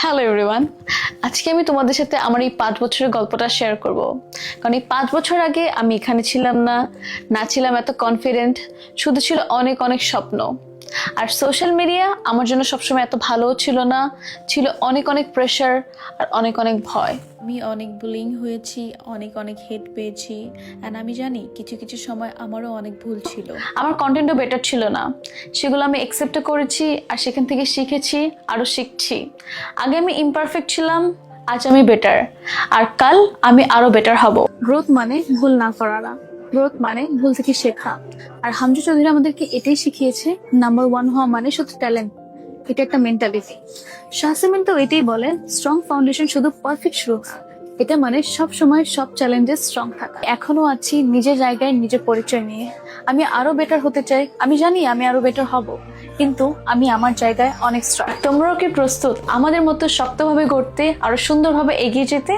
Hello everyone, আজকে আমি তোমাদের সাথে আমার এই 5 বছরের গল্পটা শেয়ার করব। কারণ এই 5 বছর আগে আমি এখানে ছিলাম না ছিলাম এত কনফিডেন্ট, শুধু ছিল অনেক অনেক স্বপ্ন। আর সোশ্যাল মিডিয়া আমার জন্য সবসময় এত ভালোও ছিল না, ছিল অনেক অনেক প্রেশার আর অনেক অনেক ভয়। আমি অনেক বুলিং হয়েছি, অনেক অনেক হেট পেয়েছি, অ্যান্ড আমি জানি কিছু কিছু সময় আমারও অনেক ভুল ছিল। আমার কন্টেন্টও বেটার ছিল না, সেগুলো আমি অ্যাকসেপ্টও করেছি আর সেখান থেকে শিখেছি, আরও শিখছি। আগে আমি ইমপারফেক্ট ছিলাম, আজ আমি বেটার, আর কাল আমি আরো বেটার হব। গ্রোথ মানে ভুল না করা না, গ্রোথ মানে ভুল থেকে শেখা। আর হামজা চৌধুরী আমাদেরকে এটাই শিখিয়েছে, নাম্বার 1 হওয়া মানে শুধু ট্যালেন্ট, এটা একটা মেন্টালিটি। শাহসিমিন তো এটাই বলে, স্ট্রং ফাউন্ডেশন শুধু পারফেক্ট শুরু না, এটা মানে সব সময় সব চ্যালেঞ্জে স্ট্রং থাকা। এখনো আছি নিজের জায়গায়, নিজের পরিচয় নিয়ে। আমি আরো বেটার হতে চাই, আমি জানি আমি আরো বেটার হব, কিন্তু আমি আমার জায়গায় অনেক স্ট্রং। তোমরাও কি প্রস্তুত আমাদের মতো শক্তভাবে গড়তে, আরো সুন্দরভাবে এগিয়ে যেতে?